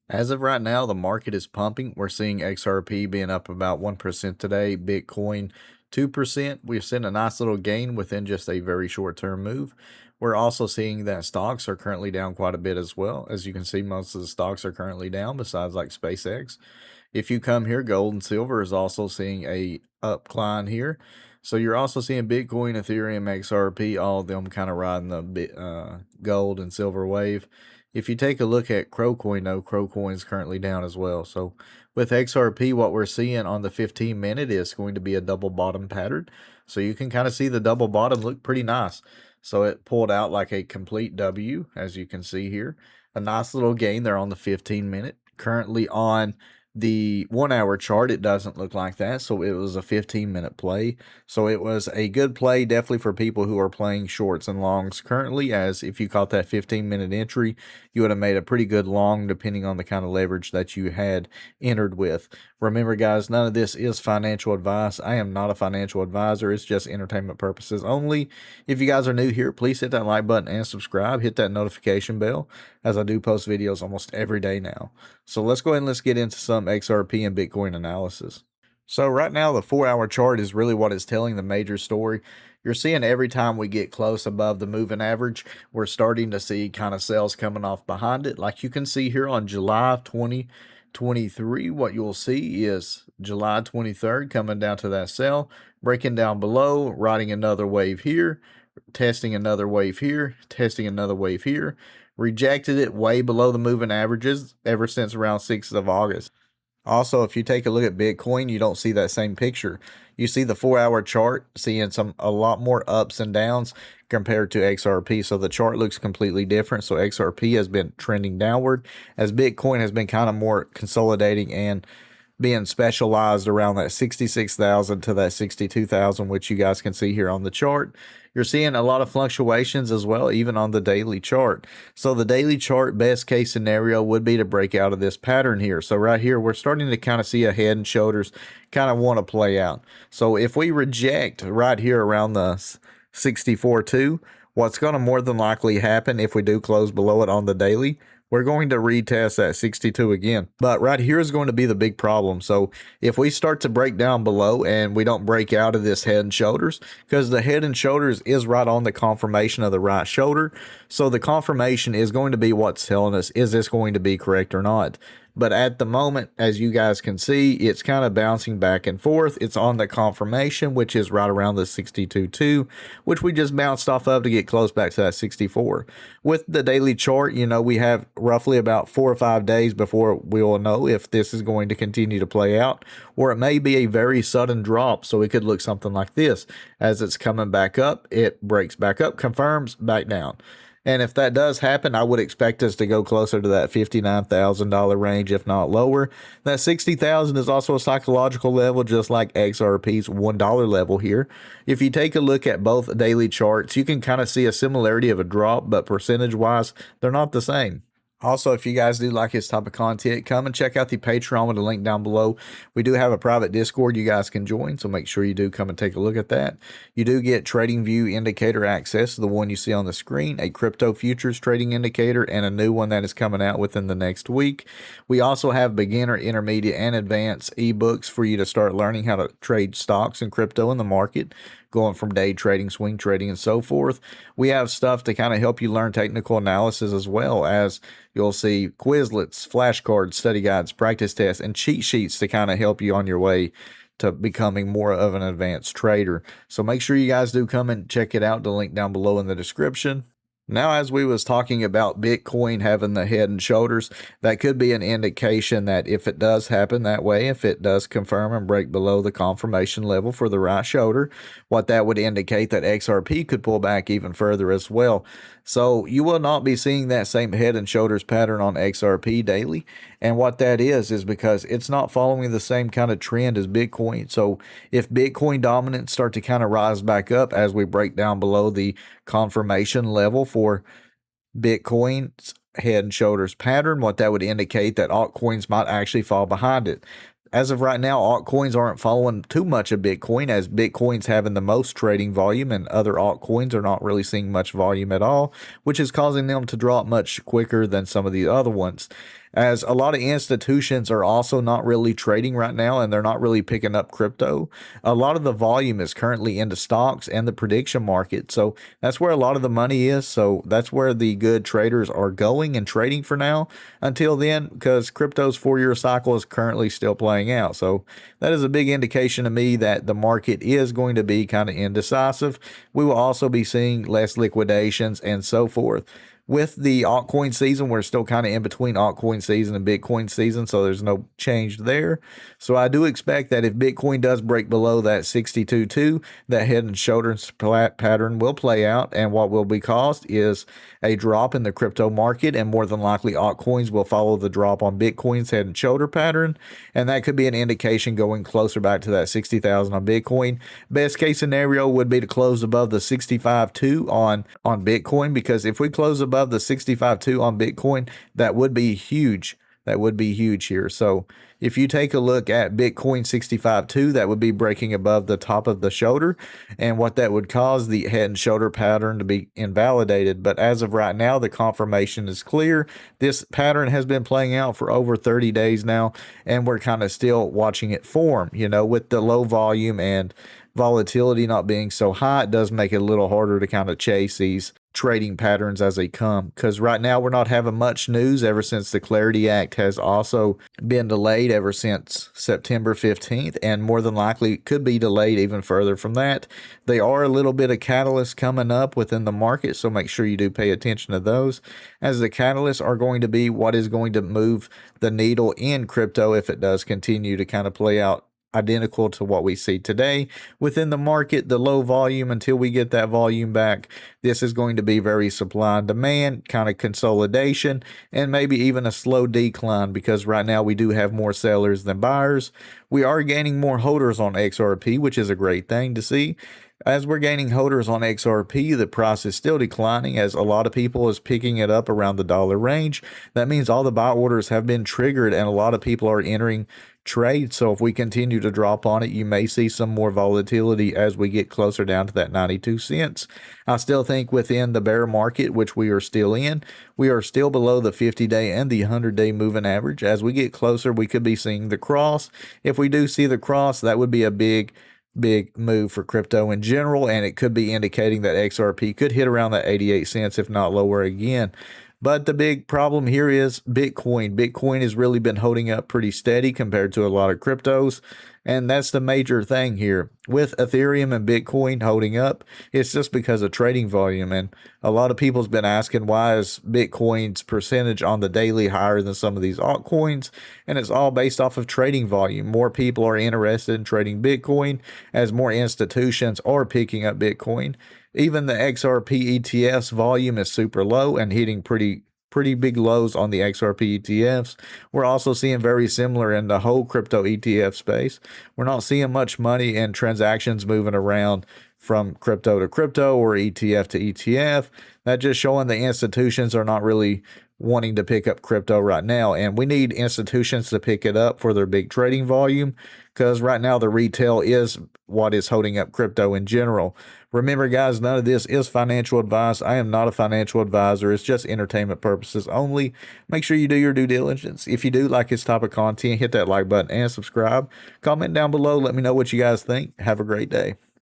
As of right now, the market is pumping. We're seeing XRP being up about 1% today, Bitcoin 2%. We've seen a nice little gain within just a very short term move. We're also seeing that stocks are currently down quite a bit as well. As you can see, most of the stocks are currently down besides like SpaceX. If you come here, gold and silver is also seeing a upcline here. So you're also seeing Bitcoin, Ethereum, XRP, all of them kind of riding the gold and silver wave. If you take a look at Crowcoin, though, Crowcoin is currently down as well. So with XRP, what we're seeing on the 15-minute is going to be a double bottom pattern. So you can kind of see the double bottom look pretty nice. So it pulled out like a complete W, as you can see here. A nice little gain there on the 15-minute. Currently on the 1 hour chart, it doesn't look like that. So it was a 15-minute play. So it was a good play, definitely for people who are playing shorts and longs currently, as if you caught that 15-minute entry, you would have made a pretty good long depending on the kind of leverage that you had entered with. Remember, guys, none of this is financial advice. I am not a financial advisor. It's just entertainment purposes only. If you guys are new here, please hit that like button and subscribe. Hit that notification bell, as I do post videos almost every day now. So let's go ahead and let's get into some XRP and Bitcoin analysis. So right now, the 4 hour chart is really what is telling the major story. You're seeing every time we get close above the moving average, we're starting to see kind of sales coming off behind it. Like you can see here on July 2023, what you'll see is July 23rd coming down to that sell, breaking down below, riding another wave here, testing another wave here, testing another wave here, rejected it way below the moving averages ever since around 6th of August. Also, if you take a look at Bitcoin, you don't see that same picture. You see the 4 hour chart seeing a lot more ups and downs compared to XRP. So the chart looks completely different. So XRP has been trending downward as Bitcoin has been kind of more consolidating and being specialized around that 66,000 to that 62,000, which you guys can see here on the chart. You're seeing a lot of fluctuations as well, even on the daily chart. So the daily chart, best case scenario would be to break out of this pattern here. So right here, we're starting to kind of see a head and shoulders kind of want to play out. So if we reject right here around the 64.2, what's going to more than likely happen if we do close below it on the daily, we're going to retest that 62 again. But right here is going to be the big problem. So if we start to break down below and we don't break out of this head and shoulders, because the head and shoulders is right on the confirmation of the right shoulder. So the confirmation is going to be what's telling us, is this going to be correct or not? But at the moment, as you guys can see, it's kind of bouncing back and forth. It's on the confirmation, which is right around the 62.2, which we just bounced off of to get close back to that 64. With the daily chart, we have roughly about 4 or 5 days before we will know if this is going to continue to play out, or it may be a very sudden drop. So it could look something like this. As it's coming back up, it breaks back up, confirms, back down. And if that does happen, I would expect us to go closer to that $59,000 range, if not lower. That $60,000 is also a psychological level, just like XRP's $1 level here. If you take a look at both daily charts, you can kind of see a similarity of a drop, but percentage-wise, they're not the same. Also, if you guys do like this type of content, come and check out the Patreon with the link down below. We do have a private Discord you guys can join, so make sure you do come and take a look at that. You do get TradingView indicator access, the one you see on the screen, a crypto futures trading indicator, and a new one that is coming out within the next week. We also have beginner, intermediate, and advanced ebooks for you to start learning how to trade stocks and crypto in the market, going from day trading, swing trading, and so forth. We have stuff to kind of help you learn technical analysis, as well as you'll see Quizlets, flashcards, study guides, practice tests, and cheat sheets to kind of help you on your way to becoming more of an advanced trader. So make sure you guys do come and check it out. The link down below in the description. Now, as we was talking about Bitcoin having the head and shoulders, that could be an indication that if it does happen that way, if it does confirm and break below the confirmation level for the right shoulder, what that would indicate that XRP could pull back even further as well. So you will not be seeing that same head and shoulders pattern on XRP daily. And what that is because it's not following the same kind of trend as Bitcoin. So if Bitcoin dominance start to kind of rise back up as we break down below the confirmation level for Bitcoin's head and shoulders pattern, what that would indicate that altcoins might actually fall behind it. As of right now, altcoins aren't following too much of Bitcoin, as Bitcoin's having the most trading volume and other altcoins are not really seeing much volume at all, which is causing them to drop much quicker than some of the other ones. as a lot of institutions are also not really trading right now and they're not really picking up crypto. A lot of the volume is currently into stocks and the prediction market. So that's where a lot of the money is. So that's where the good traders are going and trading for now until then, because crypto's 4-year cycle is currently still playing out. So that is a big indication to me that the market is going to be kind of indecisive. We will also be seeing less liquidations and so forth. With the altcoin season, we're still kind of in between altcoin season and Bitcoin season, so there's no change there. So I do expect that if Bitcoin does break below that 62.2, that head and shoulders pattern will play out, and what will be caused is a drop in the crypto market, and more than likely altcoins will follow the drop on Bitcoin's head and shoulder pattern, and that could be an indication going closer back to that 60,000 on Bitcoin. Best case scenario would be to close above the 65.2 on Bitcoin, because if we close above the 65.2 on Bitcoin, that would be huge. That would be huge here. So if you take a look at Bitcoin 65.2, that would be breaking above the top of the shoulder, and what that would cause the head and shoulder pattern to be invalidated. But as of right now, the confirmation is clear. This pattern has been playing out for over 30 days now, and we're kind of still watching it form. With the low volume and volatility not being so high, it does make it a little harder to kind of chase these trading patterns as they come, because right now we're not having much news ever since the Clarity Act has also been delayed ever since September 15th, and more than likely could be delayed even further from that. There are a little bit of catalysts coming up within the market, so make sure you do pay attention to those, as the catalysts are going to be what is going to move the needle in crypto if it does continue to kind of play out identical to what we see today within the market, the low volume until we get that volume back. This is going to be very supply and demand, kind of consolidation, and maybe even a slow decline, because right now we do have more sellers than buyers. We are gaining more holders on XRP, which is a great thing to see. As we're gaining holders on XRP, the price is still declining, as a lot of people is picking it up around the dollar range. That means all the buy orders have been triggered and a lot of people are entering trade. So if we continue to drop on it, you may see some more volatility as we get closer down to that 92 cents. I still think within the bear market, which we are still in, we are still below the 50-day and the 100-day moving average. As we get closer, we could be seeing the cross. If we do see the cross, that would be a big move for crypto in general, and it could be indicating that XRP could hit around that 88 cents, if not lower again. But the big problem here is Bitcoin. Bitcoin has really been holding up pretty steady compared to a lot of cryptos. And that's the major thing here. With Ethereum and Bitcoin holding up, it's just because of trading volume. And a lot of people's been asking, why is Bitcoin's percentage on the daily higher than some of these altcoins? And it's all based off of trading volume. More people are interested in trading Bitcoin as more institutions are picking up Bitcoin. Even the XRP ETF's volume is super low and hitting pretty big lows on the XRP ETFs. We're also seeing very similar in the whole crypto ETF space. We're not seeing much money and transactions moving around from crypto to crypto or ETF to ETF. That's just showing the institutions are not really wanting to pick up crypto right now, and we need institutions to pick it up for their big trading volume, because right now the retail is what is holding up crypto in general. Remember, guys, none of this is financial advice. I am not a financial advisor. It's just entertainment purposes only. Make sure you do your due diligence. If you do like this type of content, hit that like button and subscribe. Comment down below. Let me know what you guys think. Have a great day.